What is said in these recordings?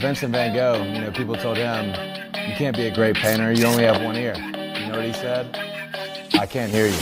Vincent Van Gogh, people told him, you can't be a great painter, you only have one ear. You know what he said? I can't hear you.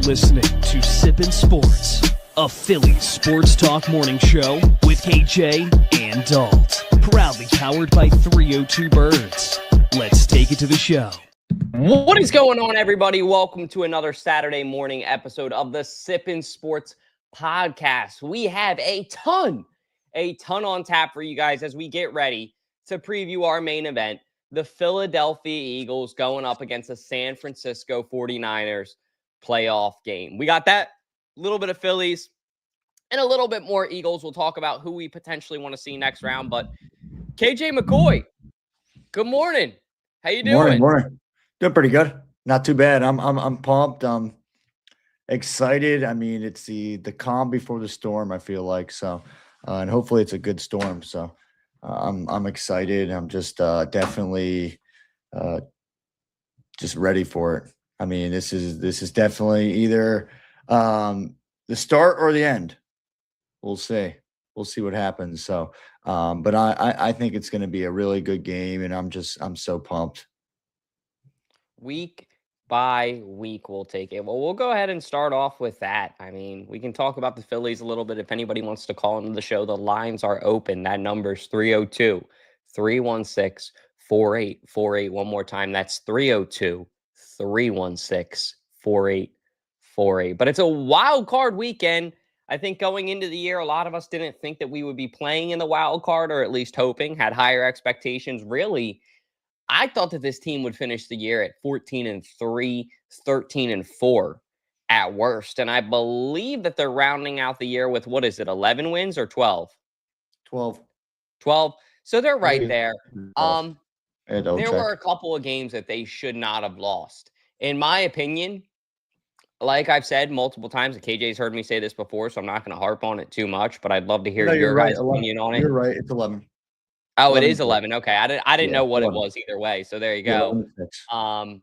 Listening to Sippin' Sports, a Phillies sports talk morning show with KJ and Dalton. Proudly powered by 302 Birds. Let's take it to the show. What is going on, everybody? Welcome to another Saturday morning episode of the Sippin' Sports podcast. We have a ton on tap for you guys as we get ready to preview our main event, the Philadelphia Eagles going up against the San Francisco 49ers. Playoff game. We got that little bit of Phillies and a little bit more Eagles. We'll talk about who we potentially want to see next round. But KJ McCoy, good morning. How you doing? Morning. Doing pretty good. Not too bad. I'm pumped. I'm excited. I mean, it's the calm before the storm, I feel like. So, and hopefully it's a good storm. So, I'm excited. I'm just definitely just ready for it. I mean, this is definitely either the start or the end. We'll see. We'll see what happens. So, but I think it's going to be a really good game, and I'm so pumped. Week by week, we'll take it. Well, we'll go ahead and start off with that. I mean, we can talk about the Phillies a little bit. If anybody wants to call into the show, the lines are open. That number's 302-316-4848. One more time, that's 316-4848. But it's a wild card weekend. I think going into the year, a lot of us didn't think that we would be playing in the wild card, or at least hoping, had higher expectations. Really, I thought that this team would finish the year at 14-3, 13-4 at worst. And I believe that they're rounding out the year with, 11 wins or 12? 12. So they're right there. There were a couple of games that they should not have lost. In my opinion, like I've said multiple times, and KJ's heard me say this before, so I'm not going to harp on it too much, but I'd love to hear your guys' opinion on it. You're right. It's 11. Oh, it is 11. Okay. I didn't know what 11. it was either way. So there you go. Yeah,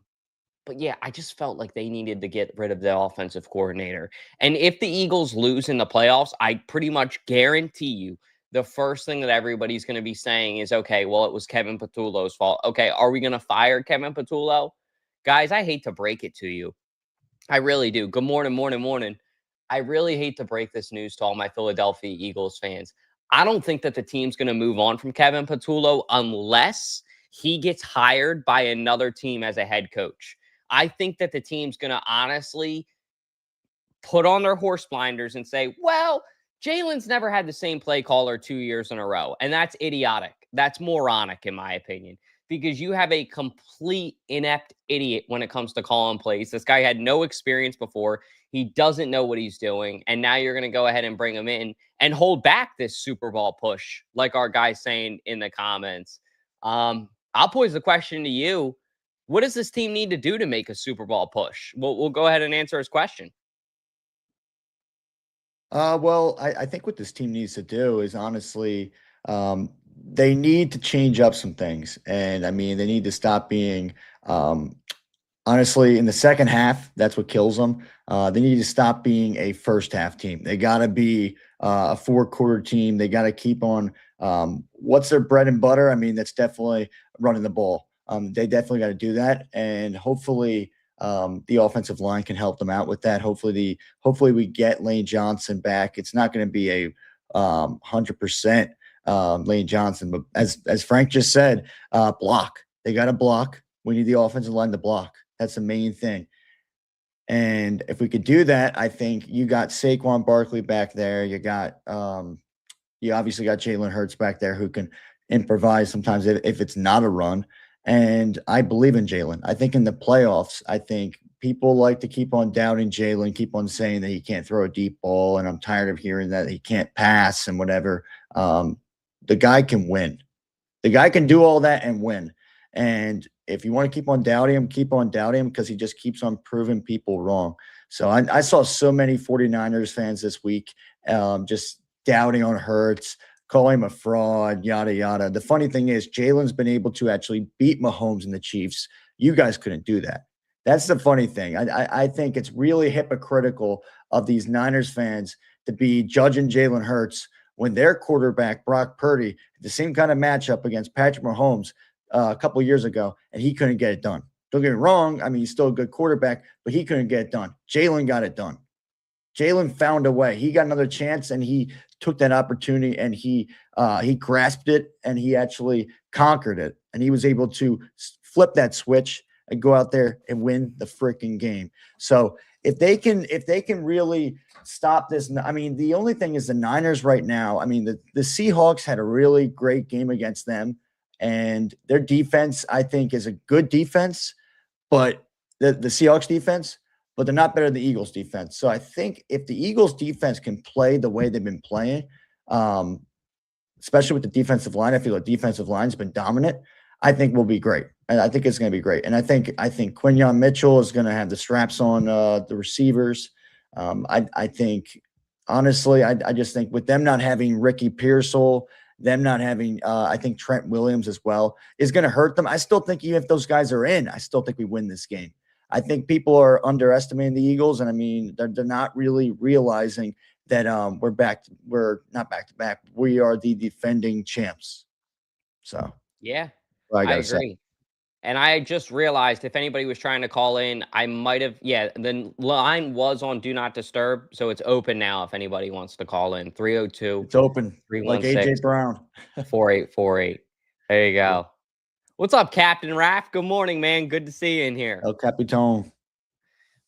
but yeah, I just felt like they needed to get rid of the offensive coordinator. And if the Eagles lose in the playoffs, I pretty much guarantee you the first thing that everybody's going to be saying is, okay, well, it was Kevin Patullo's fault. Okay, are we going to fire Kevin Patullo? Guys, I hate to break it to you. I really do. Good morning. I really hate to break this news to all my Philadelphia Eagles fans. I don't think that the team's going to move on from Kevin Patullo unless he gets hired by another team as a head coach. I think that the team's going to honestly put on their horse blinders and say, well, Jalen's never had the same play caller 2 years in a row. And that's idiotic. That's moronic, in my opinion, because you have a complete inept idiot when it comes to calling plays. This guy had no experience before. He doesn't know what he's doing. And now you're going to go ahead and bring him in and hold back this Super Bowl push, like our guy's saying in the comments. I'll pose the question to you. What does this team need to do to make a Super Bowl push? We'll go ahead and answer his question. Well, I think what this team needs to do is honestly, they need to change up some things. And I mean, they need to stop being, honestly, in the second half, that's what kills them. They need to stop being a first half team. They got to be a 4-quarter team. They got to keep on what's their bread and butter. I mean, that's definitely running the ball. They definitely got to do that. And hopefully the offensive line can help them out with that. Hopefully we get Lane Johnson back. It's not going to be a 100% Lane Johnson, but as Frank just said, block. They got to block. We need the offensive line to block. That's the main thing. And if we could do that, I think you got Saquon Barkley back there. You got You obviously got Jalen Hurts back there who can improvise sometimes if it's not a run. And I believe in Jalen. I think in the playoffs, I think people like to keep on doubting Jalen, keep on saying that he can't throw a deep ball. And I'm tired of hearing that he can't pass and whatever. The guy can win. The guy can do all that and win. And if you want to keep on doubting him, keep on doubting him because he just keeps on proving people wrong. So I saw so many 49ers fans this week just doubting on Hurts, calling him a fraud, yada, yada. The funny thing is Jalen's been able to actually beat Mahomes and the Chiefs. You guys couldn't do that. That's the funny thing. I think it's really hypocritical of these Niners fans to be judging Jalen Hurts when their quarterback, Brock Purdy, had the same kind of matchup against Patrick Mahomes a couple of years ago, and he couldn't get it done. Don't get me wrong. I mean, he's still a good quarterback, but he couldn't get it done. Jalen got it done. Jalen found a way. He got another chance, and he took that opportunity, and he grasped it, and he actually conquered it, and he was able to flip that switch and go out there and win the freaking game. So if they can really stop this, I mean, the only thing is the Niners right now. I mean, the Seahawks had a really great game against them, and their defense, I think, is a good defense, but the Seahawks defense, but they're not better than the Eagles defense. So I think if the Eagles defense can play the way they've been playing, especially with the defensive line, I feel like defensive line's been dominant. I think we'll be great. And I think it's going to be great. And I think Quinyon Mitchell is going to have the straps on the receivers. I think, honestly, I just think with them not having Ricky Pearsall, them not having, I think Trent Williams as well, is going to hurt them. I still think even if those guys are in, I still think we win this game. I think people are underestimating the Eagles, and I mean, they're not really realizing that we're not back to back. We are the defending champs. So yeah, I agree. say. And I just realized if anybody was trying to call in, I might have, the line was on Do Not Disturb. So it's open now if anybody wants to call in. 302. It's open. Like AJ Brown. 4848. There you go. What's up, Captain Raph? Good morning, man. Good to see you in here. El Capitan.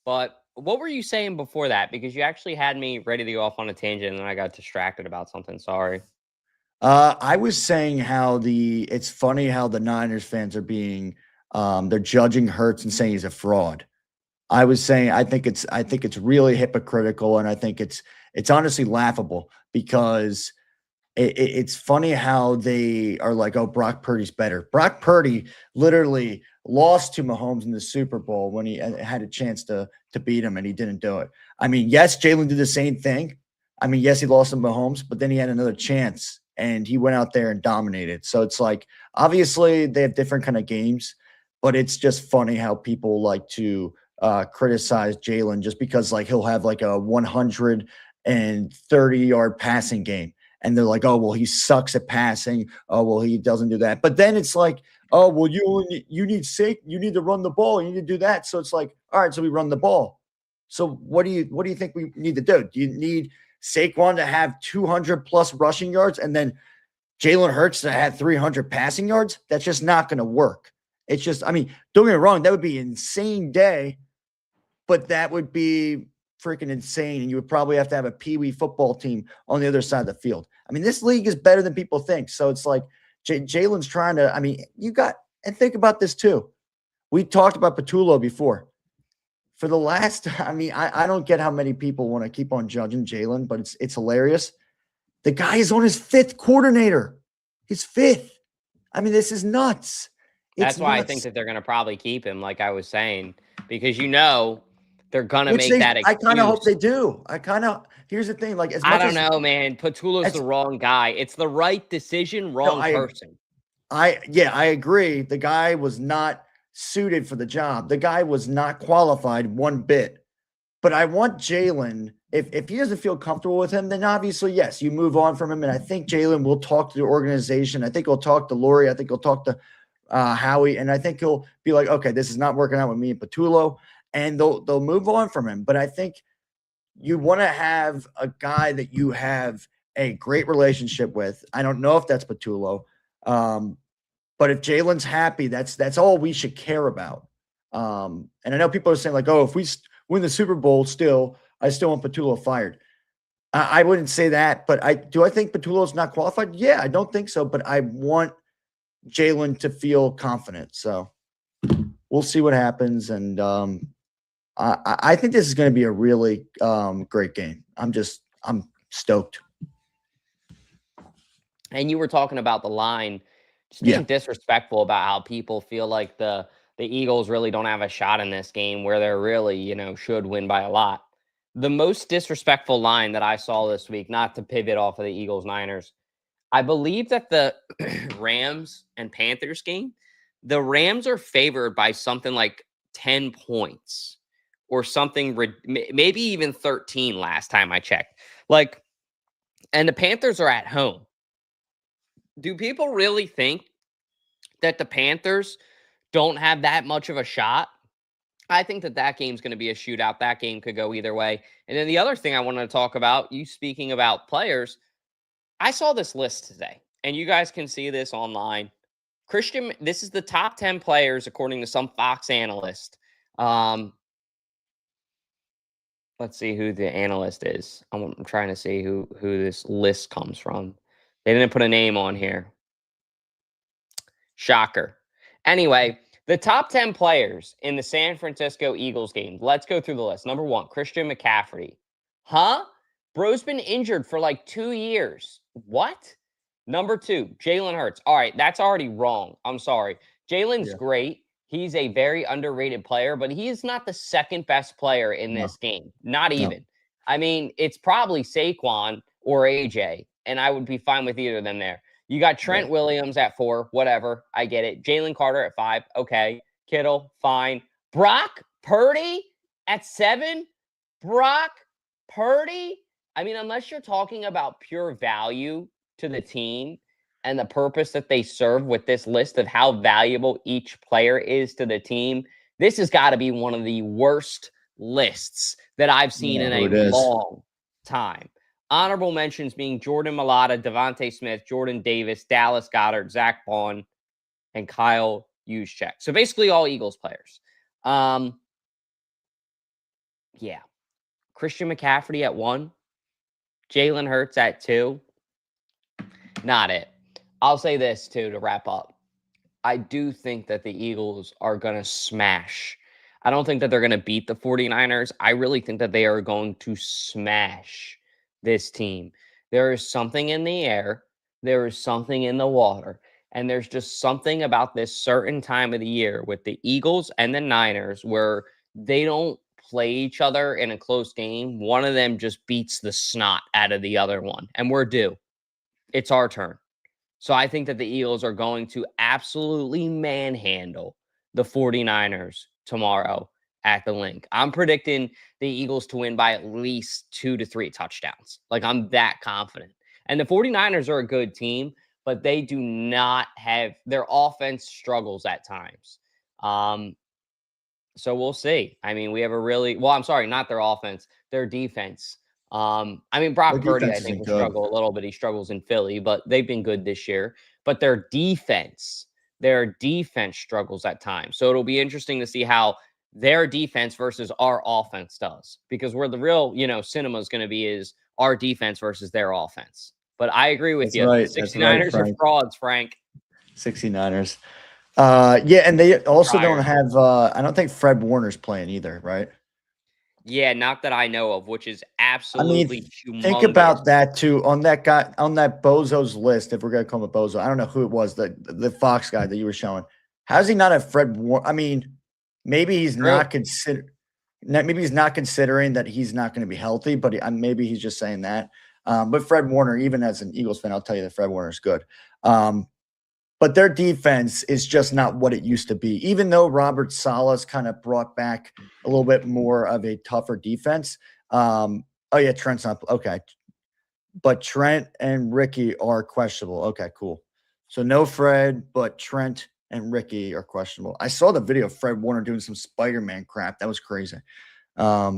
But what were you saying before that? Because you actually had me ready to go off on a tangent and then I got distracted about something. Sorry. I was saying how it's funny how the Niners fans are being they're judging Hurts and saying he's a fraud. I was saying I think it's really hypocritical, and I think it's honestly laughable because it's funny how they are like, oh, Brock Purdy's better. Brock Purdy literally lost to Mahomes in the Super Bowl when he had a chance to beat him, and he didn't do it. I mean, yes, Jalen did the same thing. I mean, yes, he lost to Mahomes, but then he had another chance, and he went out there and dominated. So it's like, obviously, they have different kind of games, but it's just funny how people like to criticize Jalen just because, like, he'll have like a 130-yard passing game. And they're like, oh, well, he sucks at passing. Oh, well, he doesn't do that. But then it's like, oh, well, you need to run the ball. You need to do that. So it's like, all right, so we run the ball. So what do you think we need to do? Do you need Saquon to have 200-plus rushing yards and then Jalen Hurts to have 300 passing yards? That's just not going to work. It's just, I mean, don't get me wrong, that would be an insane day, but that would be freaking insane, and you would probably have to have a peewee football team on the other side of the field. I mean, this league is better than people think. So it's like Jalen's trying to, I mean, and think about this too. We talked about Patullo before. For the last, I mean, I don't get how many people want to keep on judging Jalen, but it's hilarious. The guy is on his fifth coordinator. His fifth. I mean, this is nuts. That's why I think that they're going to probably keep him, like I was saying, because they're going to make that excuse. I kind of hope they do. Here's the thing. Like, I don't know, man. Patullo's the wrong guy. It's the right decision, wrong person. I agree. The guy was not suited for the job. The guy was not qualified one bit. But I want Jalen, if he doesn't feel comfortable with him, then obviously, yes, you move on from him. And I think Jalen will talk to the organization. I think he'll talk to Lori. I think he'll talk to Howie. And I think he'll be like, okay, this is not working out with me and Patullo. And they'll move on from him. But I think you want to have a guy that you have a great relationship with. I don't know if that's Patullo. But if Jalen's happy, that's all we should care about. And I know people are saying like, oh, if we win the Super Bowl I still want Patullo fired. I wouldn't say that, but I think Petulo's not qualified? Yeah, I don't think so, but I want Jalen to feel confident. So we'll see what happens. And I think this is going to be a really great game. I'm stoked. And you were talking about the line just being disrespectful about how people feel like the Eagles really don't have a shot in this game where they're really, should win by a lot. The most disrespectful line that I saw this week, not to pivot off of the Eagles-Niners, I believe that the Rams and Panthers game, the Rams are favored by something like 10 points or something, maybe even 13 last time I checked. And the Panthers are at home. Do people really think that the Panthers don't have that much of a shot? I think that game's going to be a shootout. That game could go either way. And then the other thing I wanted to talk about, you speaking about players, I saw this list today, and you guys can see this online. This is the top 10 players according to some Fox analyst. Let's see who the analyst is. I'm trying to see who this list comes from. They didn't put a name on here. Shocker. Anyway, the top 10 players in the San Francisco Eagles game. Let's go through the list. Number 1, Christian McCaffrey. Bro's been injured for like 2 years. What? Number 2, Jalen Hurts. All right, that's already wrong. I'm sorry. Jalen's great. He's a very underrated player, but he is not the second best player in this game. Not even. I mean, it's probably Saquon or AJ, and I would be fine with either of them there. You got Trent Williams at 4, whatever. I get it. Jalen Carter at 5, okay. Kittle, fine. Brock Purdy at 7. Brock Purdy? I mean, unless you're talking about pure value to the team and the purpose that they serve with this list of how valuable each player is to the team, this has got to be one of the worst lists that I've seen in a long time. Honorable mentions being Jordan Mailata, Devontae Smith, Jordan Davis, Dallas Goedert, Zach Bond, and Kyle Juszczyk. So basically all Eagles players. Christian McCaffrey at 1. Jalen Hurts at 2. Not it. I'll say this, too, to wrap up. I do think that the Eagles are going to smash. I don't think that they're going to beat the 49ers. I really think that they are going to smash this team. There is something in the air. There is something in the water. And there's just something about this certain time of the year with the Eagles and the Niners where they don't play each other in a close game. One of them just beats the snot out of the other one. And we're due. It's our turn. So I think that the Eagles are going to absolutely manhandle the 49ers tomorrow at the Link. I'm predicting the Eagles to win by at least 2 to 3 touchdowns. I'm that confident. And the 49ers are a good team, but they do not have – their offense struggles at times. So we'll see. I mean, we have a really – well, I'm sorry, not their offense, their defense. Brock Purdy, I think, will struggle a little bit. He struggles in Philly, but they've been good this year. But their defense struggles at times. So it'll be interesting to see how their defense versus our offense does. Because where the real, cinema is going to be is our defense versus their offense. But I agree with you. Right. 69ers are frauds, Frank. 69ers. And they also don't have I don't think Fred Warner's playing either, right? Yeah, not that I know of, which is absolutely humongous. Think about that too. On that guy, on that Bozo's list, if we're gonna call him a Bozo, I don't know who it was, the Fox guy that you were showing. How does he not have Fred Warner? I mean, maybe he's not considering that he's not going to be healthy, but maybe he's just saying that. But Fred Warner, even as an Eagles fan, I'll tell you that Fred Warner is good. But their defense is just not what it used to be. Even though Robert Saleh's kind of brought back a little bit more of a tougher defense. Trent's not – okay. But Trent and Ricky are questionable. Okay, cool. So no Fred, but Trent and Ricky are questionable. I saw the video of Fred Warner doing some Spider-Man crap. That was crazy. That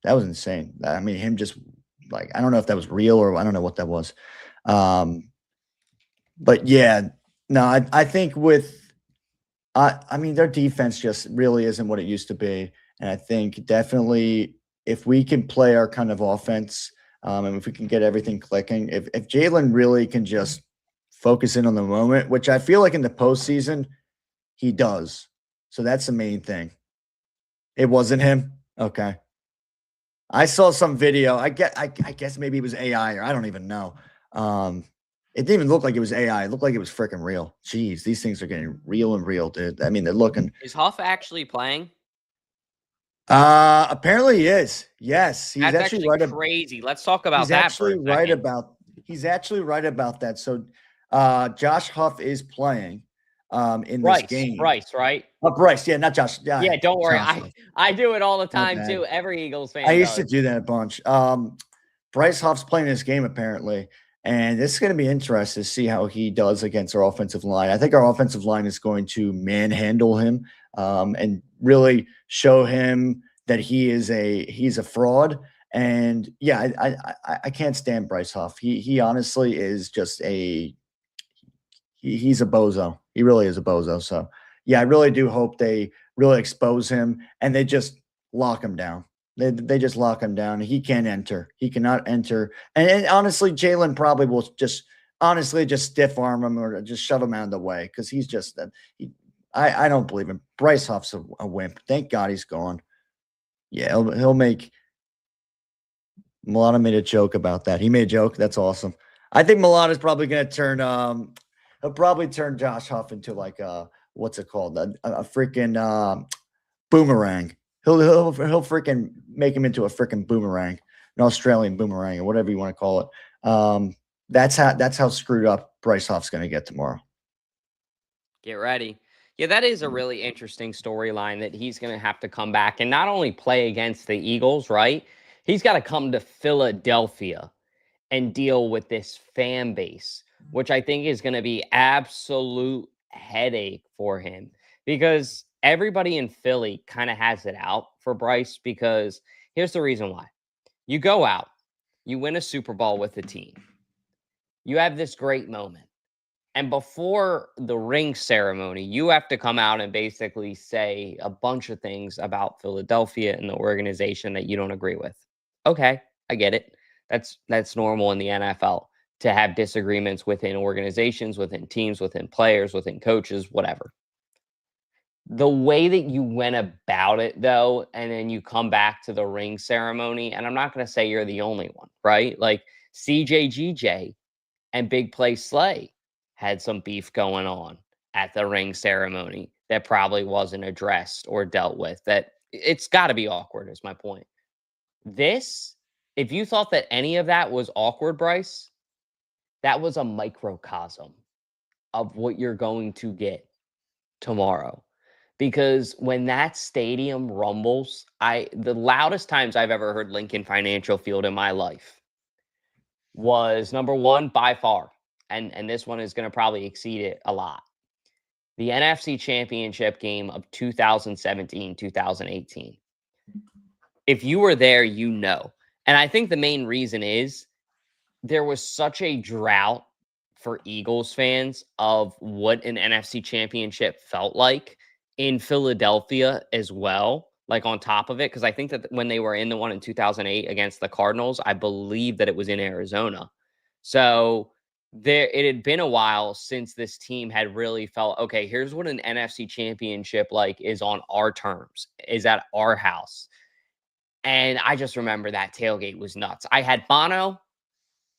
was insane. I mean, him just – I don't know if that was real or I don't know what that was. But, yeah – no, I think their defense just really isn't what it used to be. And I think definitely if we can play our kind of offense, And if we can get everything clicking, if Jalen really can just focus in on the moment, which I feel like in the postseason he does. So that's the main thing. It wasn't him. Okay. I saw some video. I guess maybe it was AI or I don't even know. It didn't even look like it was AI. It looked like it was freaking real. Jeez, these things are getting real and real, dude. I mean, they're looking. Is Huff actually playing? Apparently he is. Yes, he's That's actually actually right. crazy. Let's talk about He's that actually for a right second. about. He's actually right about that. So, Josh Huff is playing. In this game. Bryce, right? Bryce, yeah, not Josh. Yeah, don't worry. Josh. I do it all the My time bad. too. Every Eagles fan I used to does. do that a bunch. Bryce Huff's playing this game apparently, and it's going to be interesting to see how he does against our offensive line. I think our offensive line is going to manhandle him and really show him that he's a fraud. And yeah, I can't stand Bryce Huff. He honestly is just he's a bozo. He really is a bozo. So yeah, I really do hope they really expose him and they just lock him down. They just lock him down. He can't enter. He cannot enter. And honestly, Jalen probably will just stiff arm him or just shove him out of the way because he's just I don't believe him. Bryce Huff's a wimp. Thank God he's gone. Yeah, he'll make. Milana made a joke about that. He made a joke. That's awesome. I think Milana's probably going to turn. He'll probably turn Josh Huff into like what's it called? A freaking boomerang. He'll freaking make him into a freaking boomerang, an Australian boomerang, or whatever you want to call it. That's how screwed up Bryce Huff's going to get tomorrow. Get ready. Yeah, that is a really interesting storyline that he's going to have to come back and not only play against the Eagles, right? He's got to come to Philadelphia and deal with this fan base, which I think is going to be absolute headache for him because everybody in Philly kind of has it out for Bryce because here's the reason why. You go out, you win a Super Bowl with the team. You have this great moment. And before the ring ceremony, you have to come out and basically say a bunch of things about Philadelphia and the organization that you don't agree with. Okay, I get it. That's normal in the NFL to have disagreements within organizations, within teams, within players, within coaches, whatever. The way that you went about it, though, and then you come back to the ring ceremony, and I'm not going to say you're the only one, right? Like CJGJ and Big Play Slay had some beef going on at the ring ceremony that probably wasn't addressed or dealt with. That it's got to be awkward, is my point. This, if you thought that any of that was awkward, Bryce, that was a microcosm of what you're going to get tomorrow. Because when that stadium rumbles, the loudest times I've ever heard Lincoln Financial Field in my life was number one by far. And this one is going to probably exceed it a lot. The NFC Championship game of 2017-2018. If you were there, you know. And I think the main reason is there was such a drought for Eagles fans of what an NFC Championship felt like in Philadelphia as well, like on top of it. Because I think that when they were in the one in 2008 against the Cardinals, I believe that it was in Arizona. So it had been a while since this team had really felt, okay, here's what an NFC Championship like is on our terms, is at our house. And I just remember that tailgate was nuts. I had mono,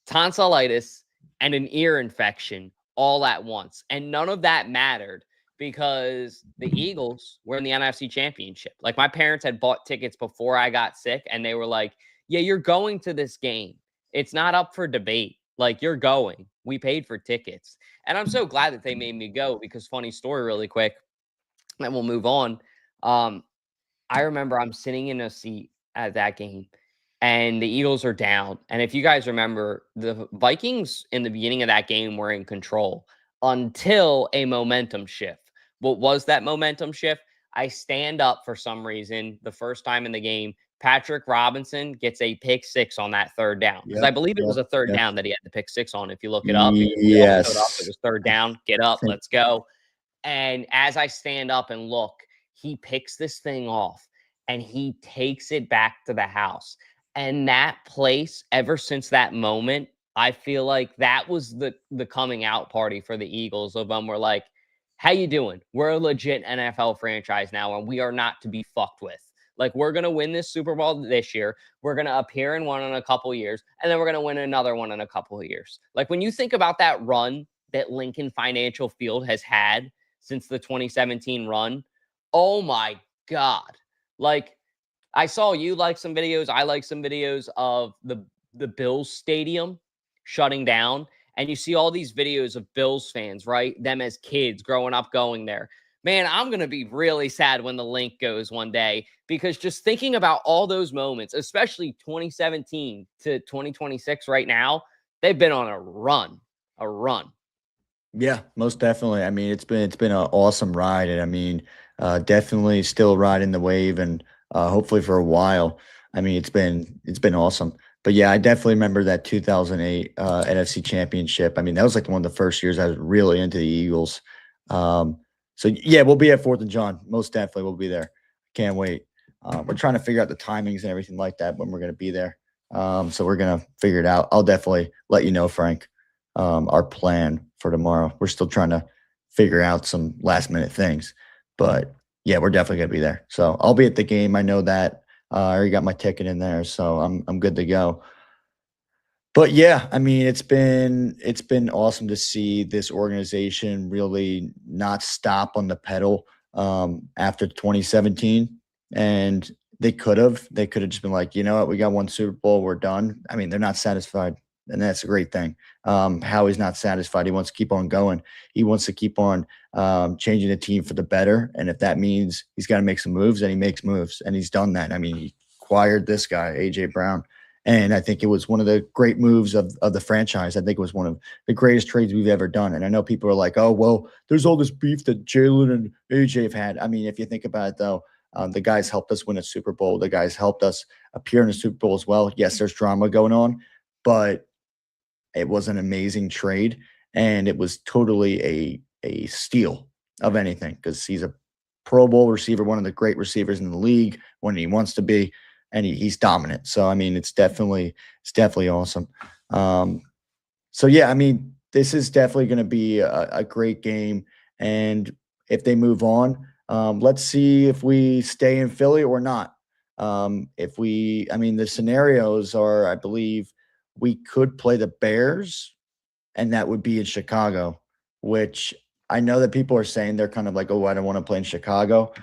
tonsillitis, and an ear infection all at once. And none of that mattered because the Eagles were in the NFC Championship. Like my parents had bought tickets before I got sick and they were like, yeah, you're going to this game. It's not up for debate. Like you're going. We paid for tickets. And I'm so glad that they made me go because funny story really quick, and we'll move on. I remember I'm sitting in a seat at that game and the Eagles are down. And if you guys remember, the Vikings in the beginning of that game were in control until a momentum shift. What was that momentum shift? I stand up for some reason the first time in the game. Patrick Robinson gets a pick six on that third down. Because I believe it was a third down that he had the pick six on. If you look it up, yes, it was third down. Get up, let's go. And as I stand up and look, he picks this thing off and he takes it back to the house. And that place, ever since that moment, I feel like that was the coming out party for the Eagles of them. We're like, how you doing? We're a legit NFL franchise now, and we are not to be fucked with. Like, we're gonna win this Super Bowl this year. We're gonna appear in one in a couple years, and then we're gonna win another one in a couple of years. Like, when you think about that run that Lincoln Financial Field has had since the 2017 run, oh my God. Like, I saw you like some videos. I like some videos of the Bills stadium shutting down, and you see all these videos of Bills fans, right? Them as kids growing up going there. Man, I'm going to be really sad when the link goes one day, because just thinking about all those moments, especially 2017 to 2026 right now, they've been on a run, a run. Yeah, most definitely. I mean, it's been an awesome ride, and I mean, definitely still riding the wave, and hopefully for a while. I mean, it's been awesome. But yeah, I definitely remember that 2008 NFC Championship. I mean, that was like one of the first years I was really into the Eagles. Um, so yeah, we'll be at Fourth and John. Most definitely, we'll be there. Can't wait. We're trying to figure out the timings and everything like that when we're going to be there. So we're gonna figure it out. I'll definitely let you know, Frank, our plan for tomorrow. We're still trying to figure out some last minute things, but yeah, we're definitely gonna be there. So I'll be at the game. I know that. I already got my ticket in there, so I'm good to go. But yeah, I mean, it's been awesome to see this organization really not stop on the pedal after 2017, and they could have just been like, you know what, we got one Super Bowl, we're done. I mean, they're not satisfied, and that's a great thing. Howie's not satisfied. He wants to keep on going. He wants to keep on changing the team for the better, and if that means he's got to make some moves, then he makes moves, and he's done that. I mean, he acquired this guy, AJ Brown, and I think it was one of the great moves of the franchise. I think it was one of the greatest trades we've ever done. And I know people are like, oh, well, there's all this beef that Jalen and AJ have had. I mean, if you think about it, though, the guys helped us win a Super Bowl. The guys helped us appear in a Super Bowl as well. Yes, there's drama going on, but it was an amazing trade. And it was totally a steal of anything, because he's a Pro Bowl receiver, one of the great receivers in the league when he wants to be, and he's dominant. So I mean, it's definitely awesome. Um, so yeah, I mean, this is definitely going to be a great game, and if they move on, let's see if we stay in Philly or not. I mean, the scenarios are, I believe, we could play the Bears, and that would be in Chicago, which I know that people are saying they're kind of like, oh, I don't want to play in Chicago.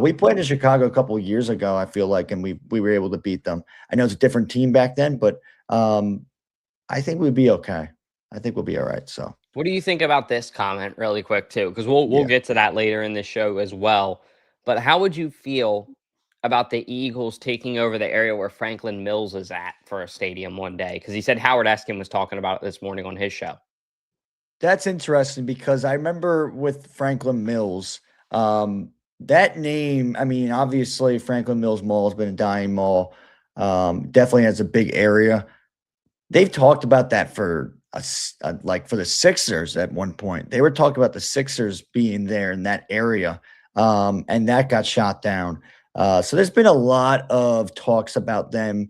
We played in Chicago a couple of years ago, I feel like, and we were able to beat them. I know it's a different team back then, but I think we'd be okay. I think we'll be all right. So What do you think about this comment really quick too? Because we'll yeah. get to that later in the show as well. But how would you feel about the Eagles taking over the area where Franklin Mills is at for a stadium one day? Because he said Howard Eskin was talking about it this morning on his show. That's interesting because I remember with Franklin Mills, that name, I mean, obviously Franklin Mills Mall has been a dying mall. Definitely has a big area. They've talked about that for like for the Sixers at one point. They were talking about the Sixers being there in that area, and that got shot down. So there's been a lot of talks about them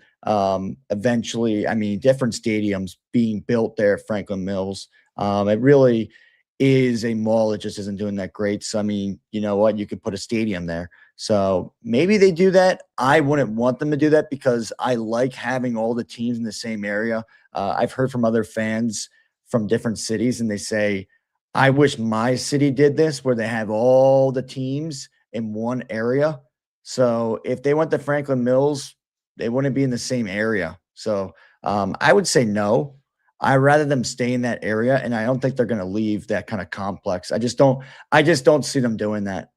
eventually. I mean, different stadiums being built there at Franklin Mills. It really is a mall that just isn't doing that great. So I mean, you know what? You could put a stadium there. So maybe they do that. I wouldn't want them to do that because I like having all the teams in the same area. I've heard from other fans from different cities, and they say, I wish my city did this where they have all the teams in one area. So if they went to Franklin Mills, they wouldn't be in the same area. So I would say no. I rather them stay in that area, and I don't think they're going to leave that kind of complex. I just don't. I just don't see them doing that.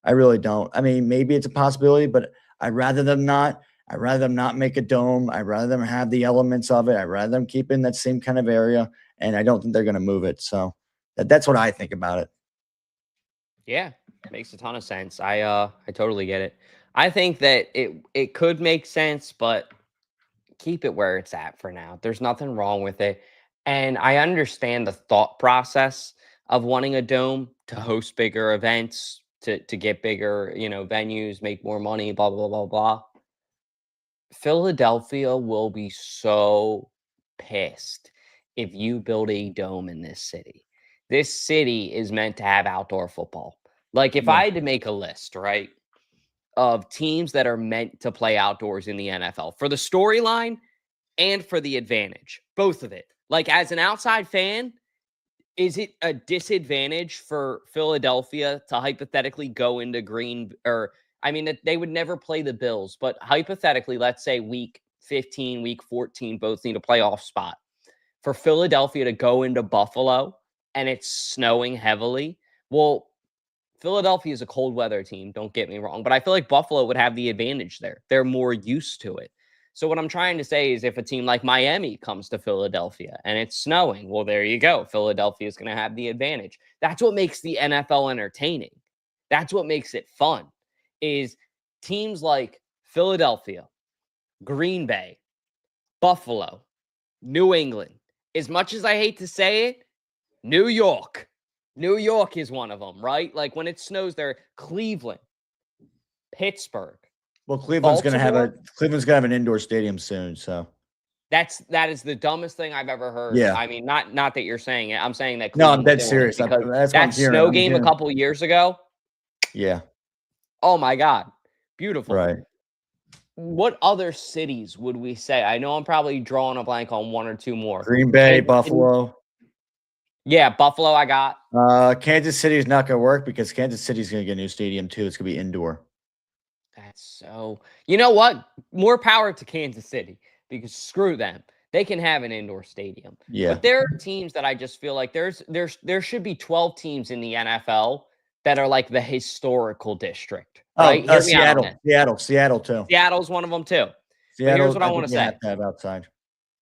I really don't. I mean, maybe it's a possibility, but I'd rather them not. I'd rather them not make a dome. I'd rather them have the elements of it. I'd rather them keep in that same kind of area, and I don't think they're going to move it. So that's what I think about it. Yeah, makes a ton of sense. I totally get it. I think that it could make sense, but keep it where it's at for now. There's nothing wrong with it. And I understand the thought process of wanting a dome to host bigger events, to get bigger, venues, make more money, blah, blah, blah, blah. Philadelphia will be so pissed if you build a dome in this city. This city is meant to have outdoor football. Like, if Yeah. I had to make a list, right, of teams that are meant to play outdoors in the NFL for the storyline and for the advantage, both of it. Like, as an outside fan, is it a disadvantage for Philadelphia to hypothetically go into green, or I mean, they would never play the Bills, but hypothetically, let's say week 15, week 14 both need a playoff spot. For Philadelphia to go into Buffalo and it's snowing heavily, well, Philadelphia is a cold weather team, don't get me wrong, but I feel like Buffalo would have the advantage there. They're more used to it. So what I'm trying to say is, if a team like Miami comes to Philadelphia and it's snowing, well, there you go. Philadelphia is going to have the advantage. That's what makes the NFL entertaining. That's what makes it fun, is teams like Philadelphia, Green Bay, Buffalo, New England. As much as I hate to say it, New York. New York is one of them, right? Like, when it snows there, Cleveland, Pittsburgh. Well, Cleveland's going to have Baltimore? an indoor stadium soon. So That is the dumbest thing I've ever heard. yeah. I mean, not that you're saying it. I'm saying that No, I'm Cleveland's dead doing it serious. because That's what I'm that hearing. snow game a couple years ago. Yeah. Oh my God, beautiful. Right. What other cities would we say? I know I'm probably drawing a blank on one or two more. Green Bay, Kansas City? Buffalo. Yeah, Buffalo. I got. Kansas City is not going to work because Kansas City is going to get a new stadium too. It's going to be indoor. That's so. You know what? More power to Kansas City, because screw them. They can have an indoor stadium. Yeah. But there are teams that I just feel like there should be 12 teams in the NFL that are like the historical district. Right? Hear me out on this. Seattle too. Seattle's one of them too. Seattle, here's what I want to say. Have to have outside.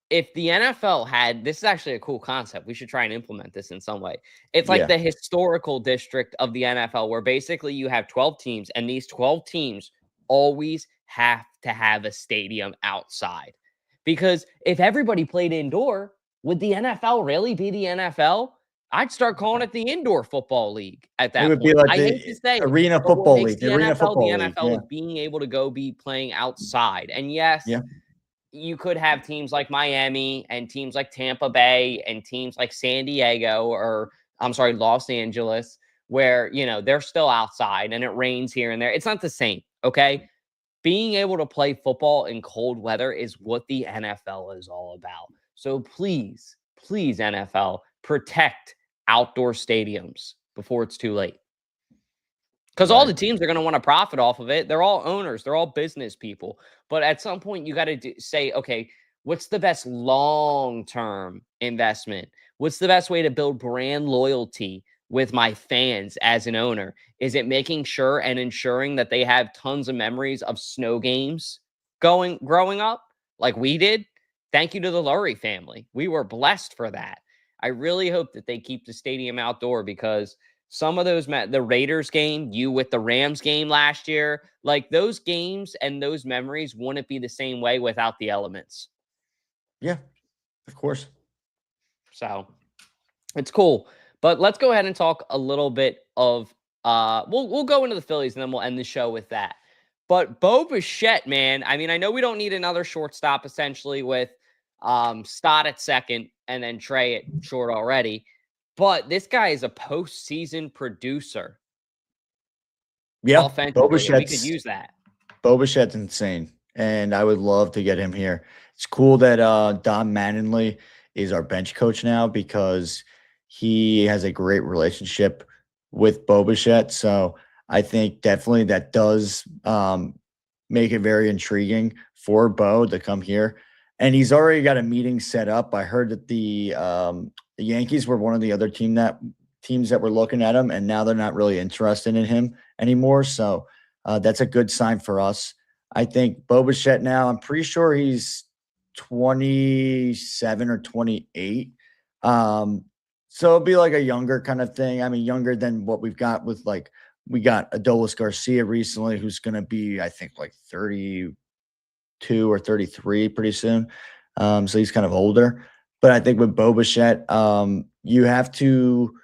If the NFL had, this is actually a cool concept. We should try and implement this in some way. It's like the historical district of the NFL, where basically you have 12 teams, and these 12 teams always have to have a stadium outside. Because if everybody played indoor, would the NFL really be the NFL? I'd start calling it the Indoor Football League at that point. It would be like I the hate to say Arena Football League. The NFL is being able to go be playing outside. And yes, you could have teams like Miami and teams like Tampa Bay and teams like San Diego, or I'm sorry, Los Angeles, where, you know, they're still outside and it rains here and there. It's not the same. Okay. Being able to play football in cold weather is what the NFL is all about. So please, NFL, protect outdoor stadiums before it's too late. Because all the teams are going to want to profit off of it. They're all owners. They're all business people. But at some point, you got to say, okay, what's the best long-term investment? What's the best way to build brand loyalty with my fans as an owner? Is it making sure and ensuring that they have tons of memories of snow games growing up like we did? Thank you to the Lurie family. We were blessed for that. I really hope that they keep the stadium outdoor, because some of those, the Raiders game, you with the Rams game last year, like those games and those memories wouldn't be the same way without the elements. Yeah, of course. So it's cool. But let's go ahead and talk a little bit of, we'll go into the Phillies and then we'll end the show with that. But Bo Bichette, man, I mean, I know we don't need another shortstop essentially with Stott at second and then Trey at short already. But this guy is a postseason producer. Yeah, offensively, we could use that. Bo Bichette's insane, and I would love to get him here. It's cool that Don Mattingly is our bench coach now, because he has a great relationship with Bo Bichette. So I think definitely that does make it very intriguing for Bo to come here. And he's already got a meeting set up. I heard that the Yankees were one of the other teams that were looking at him, and now they're not really interested in him anymore. So that's a good sign for us. I think Bo Bichette now, I'm pretty sure he's 27 or 28. So it'll be like a younger kind of thing. I mean, younger than what we've got with, like, we got Adolis Garcia recently, who's going to be, I think, like 32 or 33 pretty soon. So he's kind of older. But I think with Bo Bichette, you have to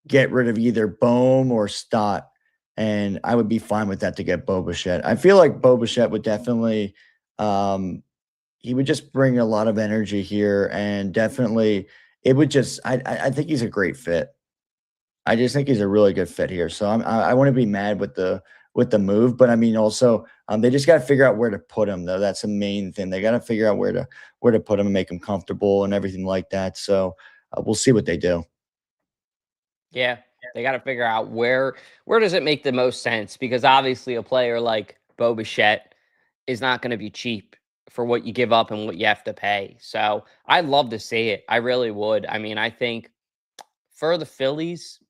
get rid of either Bohm or Stott, and I would be fine with that to get Bo Bichette. I feel like Bo Bichette would definitely He would just bring a lot of energy here, and definitely it would just I think he's a great fit. I just think he's a really good fit here. So I want to be mad with the move, but I mean also they just got to figure out where to put him though. That's the main thing. They got to figure out where to put him and make him comfortable and everything like that. So we'll see what they do. Yeah, they got to figure out where does it make the most sense, because obviously a player like Bichette is not going to be cheap for what you give up and what you have to pay. So I'd love to see it. I really would. I mean, I think for the Phillies,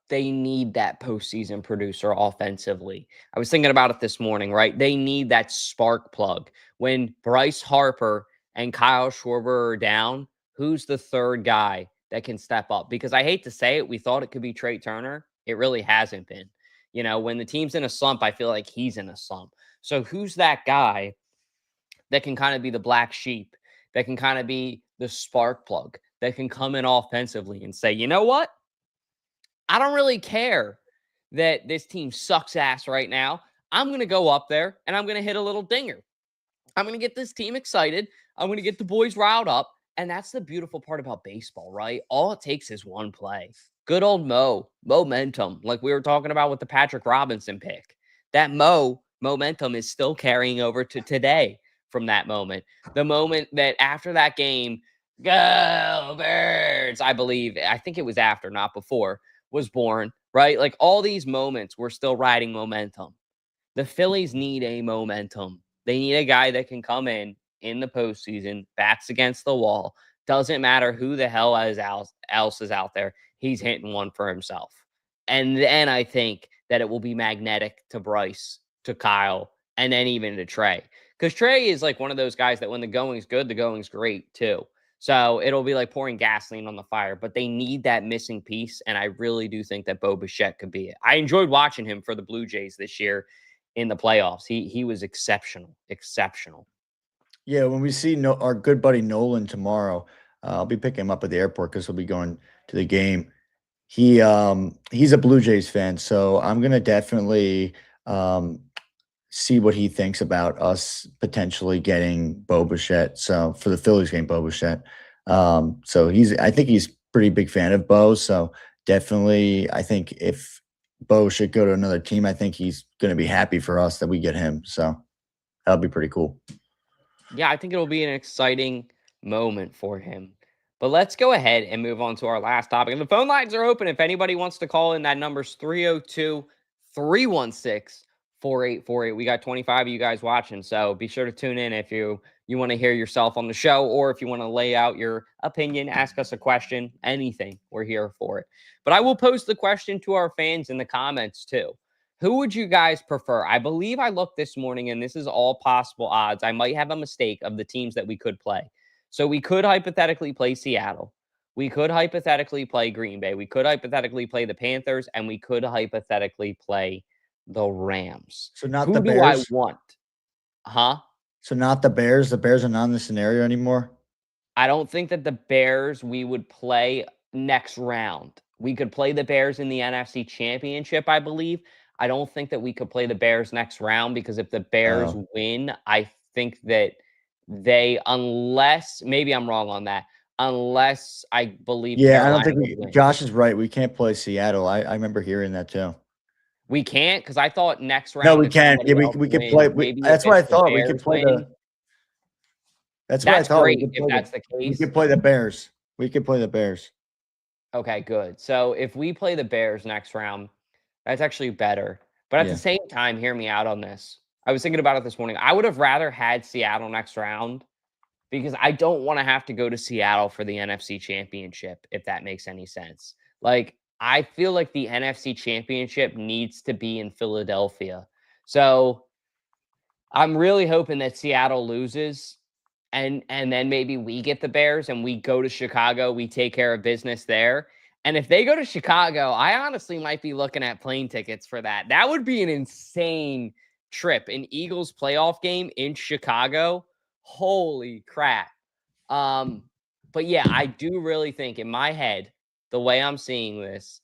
they need that postseason producer offensively. I was thinking about it this morning, right? They need that spark plug. When Bryce Harper and Kyle Schwarber are down, who's the third guy that can step up? Because I hate to say it, we thought it could be Trey Turner. It really hasn't been. You know, when the team's in a slump, I feel like he's in a slump. So who's that guy that can kind of be the black sheep, that can kind of be the spark plug, that can come in offensively and say, you know what? I don't really care that this team sucks ass right now. I'm going to go up there and I'm going to hit a little dinger. I'm going to get this team excited. I'm going to get the boys riled up. And that's the beautiful part about baseball, right? All it takes is one play. Good old momentum, like we were talking about with the Patrick Robinson pick. That momentum is still carrying over to today from that moment. The moment that after that game, go Birds, I think it was after, not before, was born, right? Like all these moments, we're still riding momentum. The Phillies need a momentum. They need a guy that can come in the postseason, backs against the wall. Doesn't matter who the hell else is out there. He's hitting one for himself. And then I think that it will be magnetic to Bryce, to Kyle, and then even to Trey. Because Trey is like one of those guys that when the going's good, the going's great too. So it'll be like pouring gasoline on the fire, but they need that missing piece. And I really do think that Bichette could be it. I enjoyed watching him for the Blue Jays this year in the playoffs. He was exceptional, exceptional. Yeah, when we see our good buddy Nolan tomorrow, I'll be picking him up at the airport because he'll be going to the game. He's a Blue Jays fan, so I'm gonna definitely um, see what he thinks about us potentially getting Bichette. So for the Phillies game, Bichette. So I think he's pretty big fan of Bo. So definitely, I think if Bo should go to another team, I think he's going to be happy for us that we get him. So that'll be pretty cool. Yeah, I think it'll be an exciting moment for him. But let's go ahead and move on to our last topic. And the phone lines are open. If anybody wants to call in, that number's 302-316-4848. We got 25 of you guys watching, so be sure to tune in if you want to hear yourself on the show, or if you want to lay out your opinion, ask us a question, anything. We're here for it. But I will post the question to our fans in the comments too. Who would you guys prefer? I believe I looked this morning, and this is all possible odds. I might have a mistake of the teams that we could play. So we could hypothetically play Seattle. We could hypothetically play Green Bay. We could hypothetically play the Panthers, and we could hypothetically play the Rams. So not Who the do I Bears? want? Huh? So not the Bears. The Bears are not in the scenario anymore. I don't think that the Bears we would play next round. We could play the Bears in the NFC Championship, I believe. I don't think that we could play the Bears next round, because if the Bears Oh. win, I think that unless maybe I'm wrong on that, unless I believe Yeah, I don't Carolina think would win. Josh is right. We can't play Seattle. I remember hearing that too. We can't, because I thought next No, round we if can't. somebody Yeah, else we could play. wins, maybe if That's what I it's the thought. We could Bears play win. That's what I That's thought. great if that's the We case. could play the Bears. We could play the Bears. Okay, good. So if we play the Bears next round, that's actually better. But at the Yeah. same time, hear me out on this. I was thinking about it this morning. I would have rather had Seattle next round, because I don't want to have to go to Seattle for the NFC Championship, if that makes any sense. Like, I feel like the NFC Championship needs to be in Philadelphia. So I'm really hoping that Seattle loses, and then maybe we get the Bears and we go to Chicago, we take care of business there. And if they go to Chicago, I honestly might be looking at plane tickets for that. That would be an insane trip. An Eagles playoff game in Chicago. Holy crap. But yeah, I do really think in my head, the way I'm seeing this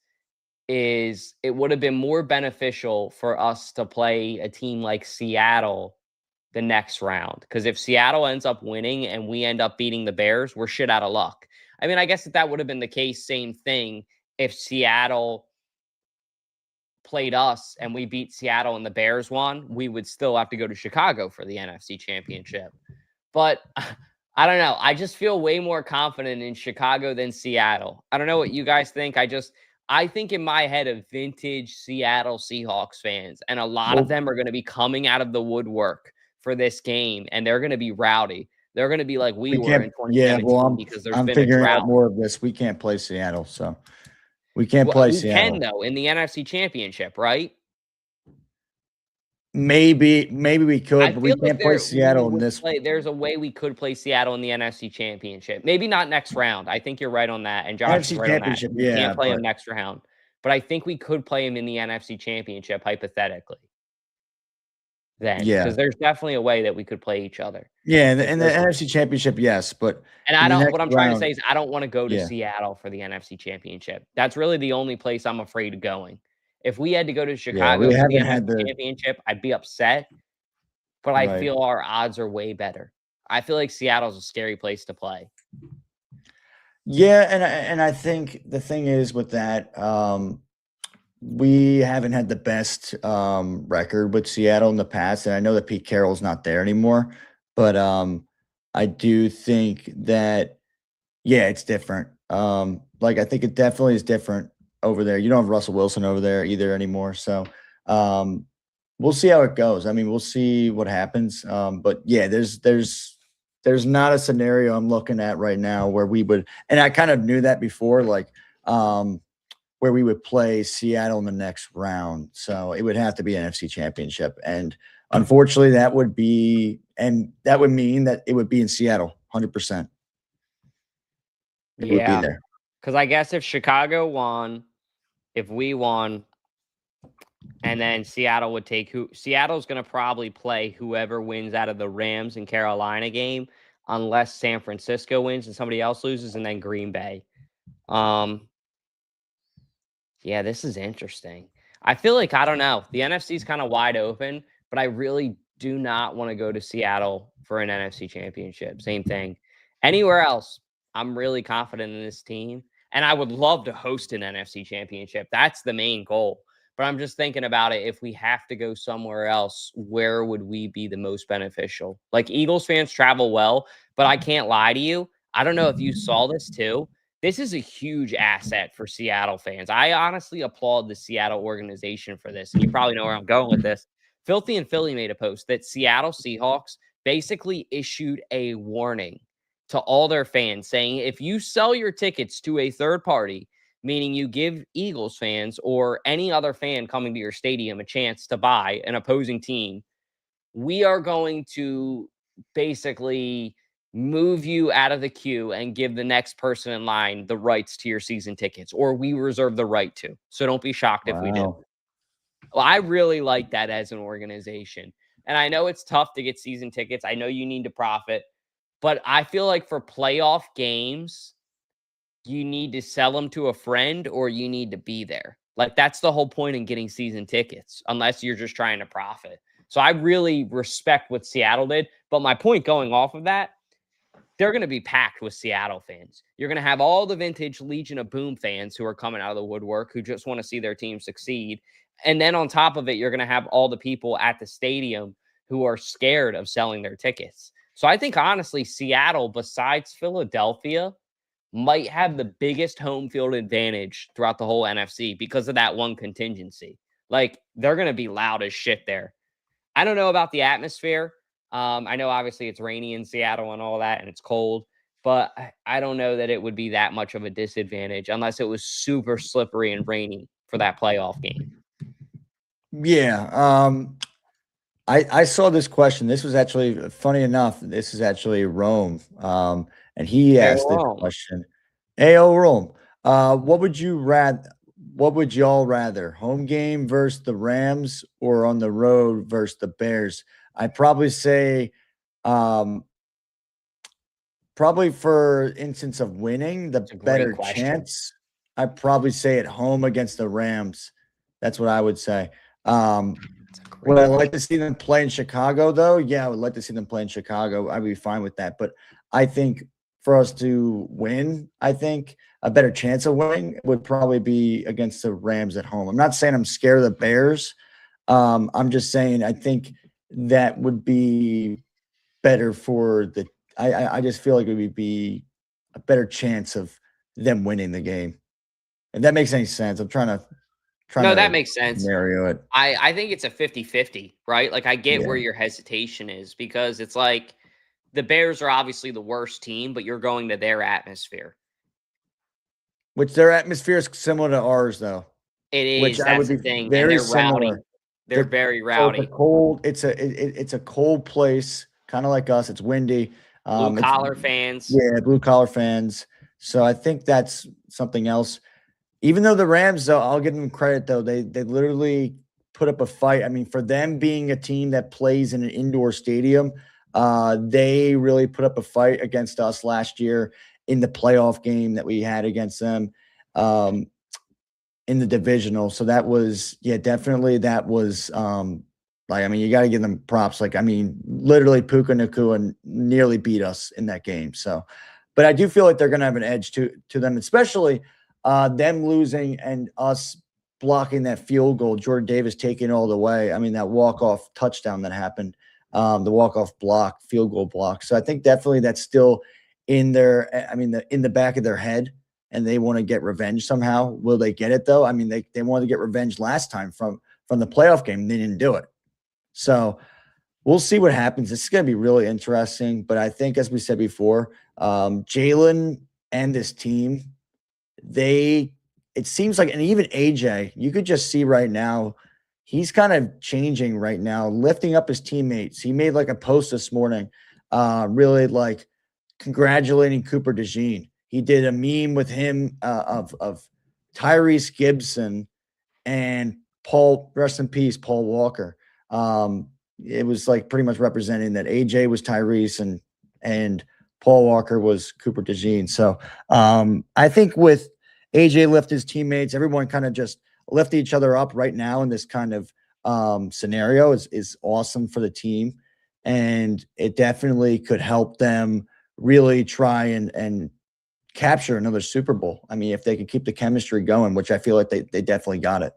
is it would have been more beneficial for us to play a team like Seattle the next round. Because if Seattle ends up winning and we end up beating the Bears, we're shit out of luck. I mean, I guess that would have been the case, same thing, if Seattle played us and we beat Seattle and the Bears won, we would still have to go to Chicago for the NFC Championship. But I don't know. I just feel way more confident in Chicago than Seattle. I don't know what you guys think. I think in my head of vintage Seattle Seahawks fans, and a lot of them are going to be coming out of the woodwork for this game, and they're going to be rowdy. They're going to be like we were in 2017 because there's been a figuring drought. out more of this. We can't play Seattle, so we can't play Seattle. We can, though, in the NFC Championship, right? Maybe we could, but we can't play Seattle in this. There's a way we could play Seattle in the NFC Championship. Maybe not next round. I think you're right on that. And Josh is right on that. We can't play him next round. But I think we could play him in the NFC Championship, hypothetically. Then, because there's definitely a way that we could play each other. Yeah, in the NFC Championship, yes, but what I'm trying to say is I don't want to go to Seattle for the NFC Championship. That's really the only place I'm afraid of going. If we had to go to Chicago for the NFC Championship, I'd be upset. But I feel our odds are way better. I feel like Seattle's a scary place to play. Yeah, and I think the thing is with that, we haven't had the best record with Seattle in the past, and I know that Pete Carroll's not there anymore, but I do think that it's different. Like I think it definitely is different over there. You don't have Russell Wilson over there either anymore, so we'll see how it goes. I mean, we'll see what happens. But yeah, there's not a scenario I'm looking at right now where we would, and I kind of knew that before, like where we would play Seattle in the next round. So it would have to be an NFC Championship. And unfortunately that would mean that it would be in Seattle, 100%. It would be there. Because I guess if Chicago won, if we won, and then Seattle would take Seattle's going to probably play whoever wins out of the Rams and Carolina game, unless San Francisco wins and somebody else loses, and then Green Bay. Yeah, this is interesting. I feel like, I don't know, the NFC is kind of wide open, but I really do not want to go to Seattle for an NFC Championship. Same thing. Anywhere else, I'm really confident in this team, and I would love to host an NFC Championship. That's the main goal. But I'm just thinking about it. If we have to go somewhere else, where would we be the most beneficial? Like, Eagles fans travel well, but I can't lie to you. I don't know if you saw this too. This is a huge asset for Seattle fans. I honestly applaud the Seattle organization for this. And you probably know where I'm going with this. Filthy and Philly made a post that Seattle Seahawks basically issued a warning to all their fans saying, if you sell your tickets to a third party, meaning you give Eagles fans or any other fan coming to your stadium a chance to buy an opposing team, we are going to basically move you out of the queue and give the next person in line the rights to your season tickets, or we reserve the right to. So don't be shocked if we do. Well, I really like that as an organization. And I know it's tough to get season tickets. I know you need to profit, but I feel like for playoff games, you need to sell them to a friend or you need to be there. Like, that's the whole point in getting season tickets, unless you're just trying to profit. So I really respect what Seattle did. But my point going off of that, they're going to be packed with Seattle fans. You're going to have all the vintage Legion of Boom fans who are coming out of the woodwork who just want to see their team succeed. And then on top of it, you're going to have all the people at the stadium who are scared of selling their tickets. So I think, honestly, Seattle, besides Philadelphia, might have the biggest home field advantage throughout the whole NFC because of that one contingency. Like, they're going to be loud as shit there. I don't know about the atmosphere. I know obviously it's rainy in Seattle and all that, and it's cold, but I don't know that it would be that much of a disadvantage unless it was super slippery and rainy for that playoff game. Yeah. I saw this question. This was actually, funny enough, this is actually Rome. And he asked this question. Hey, Rome, what would y'all rather? Home game versus the Rams or on the road versus the Bears? I'd probably say probably for instance of winning, the better chance, I'd probably say at home against the Rams. That's what I would say. That's a Would I like to see them play in Chicago, though? Yeah, I would like to see them play in Chicago. I'd be fine with that. But I think for us to win, I think a better chance of winning would probably be against the Rams at home. I'm not saying I'm scared of the Bears. I'm just saying I think that would be better for the. I just feel like it would be a better chance of them winning the game. If that makes any sense, I'm trying No, that to makes sense. scenario it. I think it's a 50-50, right? Like I get where Yeah. your hesitation is because it's like the Bears are obviously the worst team, but you're going to their atmosphere. Which their atmosphere is similar to ours, though. It Which is. I would That's be the thing, and very they're rowdy. similar. They're very So it's a rowdy. cold. It's a cold place, kind of like us. It's windy. Blue It's collar fans. yeah, blue collar fans. So I think that's something else. Even though the Rams, though, I'll give them credit though. They literally put up a fight. I mean, for them being a team that plays in an indoor stadium, they really put up a fight against us last year in the playoff game that we had against them. In the divisional. So that was, yeah, definitely that was like, I mean, you got to give them props. Like, I mean, literally Puka Nacua nearly beat us in that game. So, but I do feel like they're going to have an edge to them, especially them losing and us blocking that field goal. Jordan Davis taking all the way. I mean, that walk-off touchdown that happened, the walk-off block, field goal block. So I think definitely that's still in their, I mean, in the back of their head. And they want to get revenge somehow. Will they get it though? I mean, they wanted to get revenge last time from the playoff game. They didn't do it. So we'll see what happens. This is going to be really interesting. But I think, as we said before, Jalen and this team, it seems like, and even AJ, you could just see right now, he's kind of changing right now, lifting up his teammates. He made like a post this morning, really like congratulating Cooper DeJean. He did a meme with him of Tyrese Gibson and Paul, rest in peace, Paul Walker. It was like pretty much representing that AJ was Tyrese and Paul Walker was Cooper DeJean. So I think with AJ lift his teammates, everyone kind of just lift each other up right now in this kind of scenario is awesome for the team. And it definitely could help them really try and capture another Super Bowl. I mean, if they could keep the chemistry going, which I feel like they definitely got it.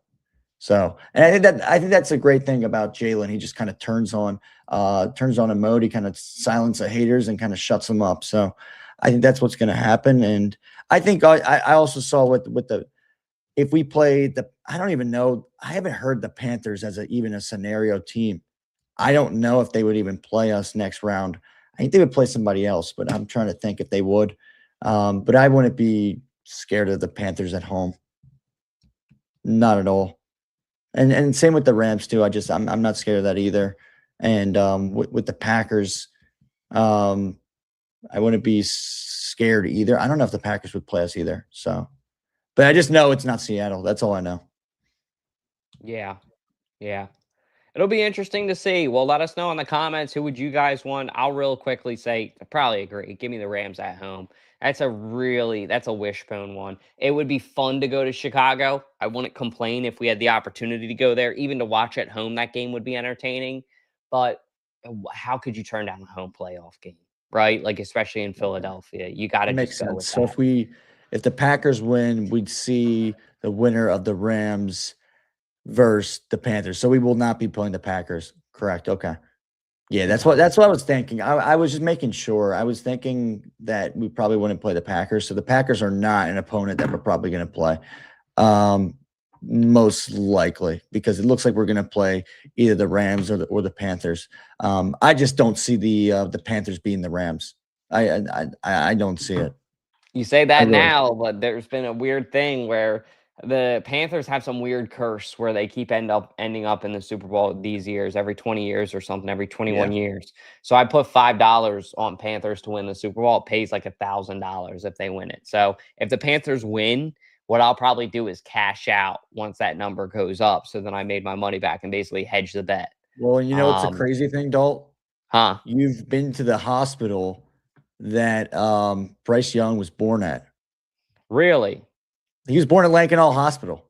So, and I think that's a great thing about Jalen. He just kind of turns on a mode. He kind of silences the haters and kind of shuts them up. So I think that's what's going to happen. And I think I also saw with the, if we play I don't even know. I haven't heard the Panthers as even a scenario team. I don't know if they would even play us next round. I think they would play somebody else, but I'm trying to think if they would. But I wouldn't be scared of the Panthers at home. Not at all. And same with the Rams too. I'm not scared of that either. And with the Packers, I wouldn't be scared either. I don't know if the Packers would play us either. So, but I just know it's not Seattle. That's all I know. Yeah. Yeah. It'll be interesting to see. Well, let us know in the comments. Who would you guys want? I'll real quickly say, I probably agree. Give me the Rams at home. That's a wishbone one. It would be fun to go to Chicago. I wouldn't complain if we had the opportunity to go there. Even to watch at home, that game would be entertaining. But how could you turn down a home playoff game, right? Like, especially in Philadelphia. You got to just go with So that. if the Packers win, we'd see the winner of the Rams versus the Panthers. So we will not be playing the Packers. Correct. Okay. Yeah, that's what I was thinking. I was just making sure. I was thinking that we probably wouldn't play the Packers. So the Packers are not an opponent that we're probably going to play. Most likely, because it looks like we're going to play either the Rams or the Panthers. I just don't see the Panthers being the Rams. I don't see it. You say that now, but there's been a weird thing where the Panthers have some weird curse where they keep ending up in the Super Bowl these years, every 20 years or something, every 21 years. So I put $5 on Panthers to win the Super Bowl. It pays like $1,000 if they win it. So if the Panthers win, what I'll probably do is cash out once that number goes up. So then I made my money back and basically hedge the bet. Well, you know, it's a crazy thing, Dalt. Huh? You've been to the hospital that Bryce Young was born at. Really? He was born at Lankenau Hospital.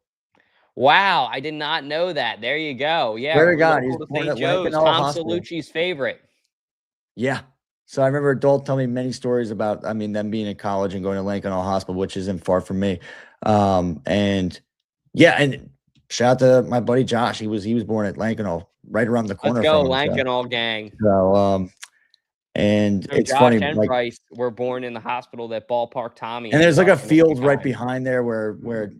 Wow, I did not know that. There you go. Yeah, Swear to God, local he's to born St. at Joe's, Lincoln Tom Hospital. Salucci's favorite. Yeah. So I remember Dalton telling me many stories about, them being in college and going to Lincoln Hospital, which isn't far from me. And yeah, and shout out to my buddy Josh. He was born at Lincoln, right around the Let's corner go, from him. Lankenau gang. And So it's Josh funny, and like, Bryce were born in the hospital that Ballpark Tommy and there's ended like a up in few field right times. behind there where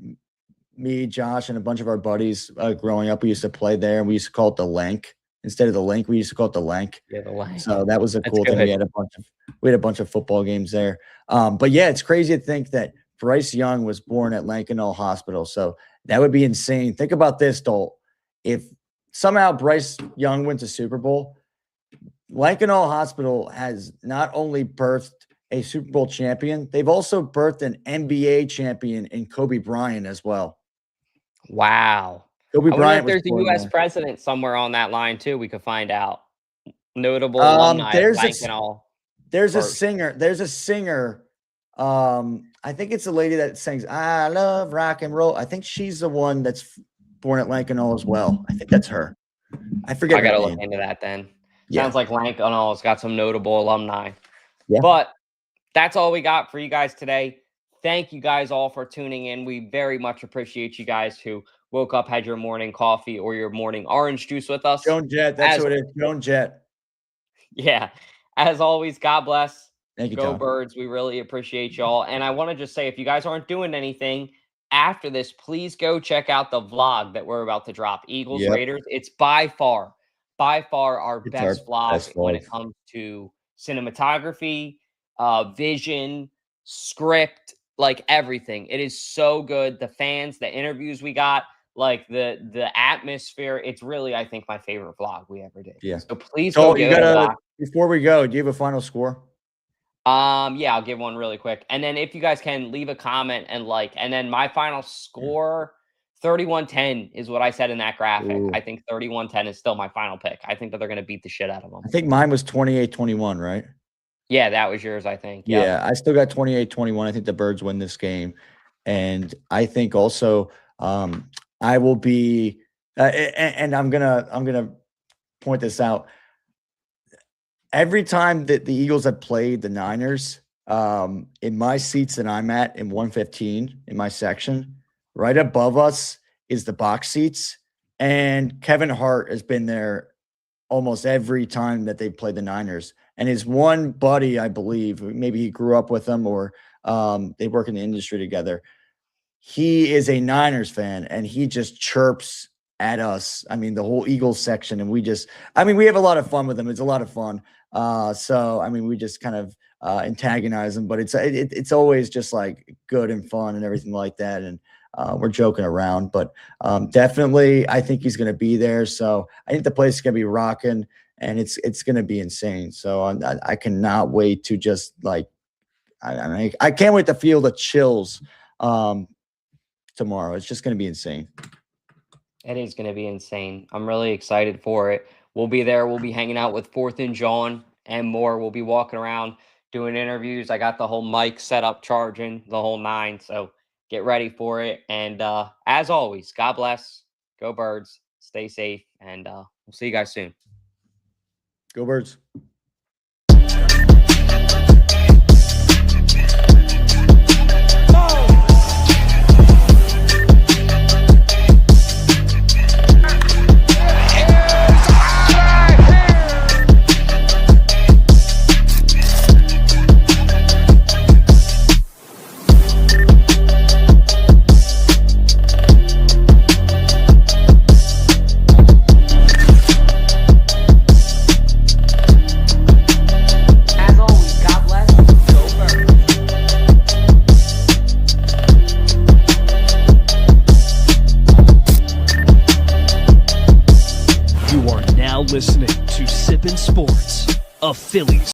me, Josh, and a bunch of our buddies growing up, we used to play there, and we used to call it the Link. Instead of the Link, we used to call it the Lank. Yeah, the Lank. So that was a That's cool thing. good. We had a bunch of football games there. But yeah, it's crazy to think that Bryce Young was born at Lankenau Hospital. So that would be insane. Think about this, Dole. If somehow Bryce Young wins a Super Bowl, Lankenau Hospital has not only birthed a Super Bowl champion, they've also birthed an NBA champion in Kobe Bryant as well. Wow. Kobe I wonder Bryant if was there's a born U.S. there. president somewhere on that line too. We could find out. Notable alumni of Lankenau. There's a first. singer. There's a singer. I think it's a lady that sings "I Love Rock and Roll." I think she's the one that's born at Lankenau as well. I think that's her. I forget I her gotta name. look into that then. Yeah. Sounds like Lankenau's got some notable alumni. Yeah. But that's all we got for you guys today. Thank you guys all for tuning in. We very much appreciate you guys who woke up, had your morning coffee or your morning orange juice with us. Joan Jett. That's who it is. Joan Jett. Yeah. As always, God bless. Thank you, Go Tom. Birds. We really appreciate y'all. And I want to just say, if you guys aren't doing anything after this, please go check out the vlog that we're about to drop. Eagles Yep. Raiders. It's by far our It's best our vlog best when vlog. it comes to cinematography, vision, script, like everything. It is so good. The fans, the interviews we got, like the atmosphere. It's really, I think, my favorite vlog we ever did. Yeah. So please So go you give it a gotta, watch. before we go, do you have a final score? Yeah, I'll give one really quick. And then if you guys can leave a comment and and then my final score, 31-10 is what I said in that graphic. Ooh. I think 31-10 is still my final pick. I think that they're going to beat the shit out of them. I think mine was 28-21, right? Yeah, that was yours, I think. Yep. Yeah, I still got 28-21. I think the Birds win this game. And I think also I will be and I'm gonna point this out. Every time that the Eagles have played the Niners, in my seats that I'm at in 115 in my section, right above us is the box seats. And Kevin Hart has been there almost every time that they've played the Niners. And his one buddy, I believe, maybe he grew up with them or they work in the industry together. He is a Niners fan and he just chirps at us. I mean, the whole Eagles section. And we have a lot of fun with them. It's a lot of fun. So, we just kind of antagonize them, but it's always just like good and fun and everything like that. And we're joking around, but definitely I think he's going to be there. So I think the place is going to be rocking and it's going to be insane. So I cannot wait to just I can't wait to feel the chills tomorrow. It's just going to be insane. It is going to be insane. I'm really excited for it. We'll be there. We'll be hanging out with Fourth and John and more. We'll be walking around doing interviews. I got the whole mic set up, charging the whole 9. So get ready for it. And as always, God bless. Go Birds. Stay safe. And we'll see you guys soon. Go Birds. Listening to Sippin' Sports, a Phillies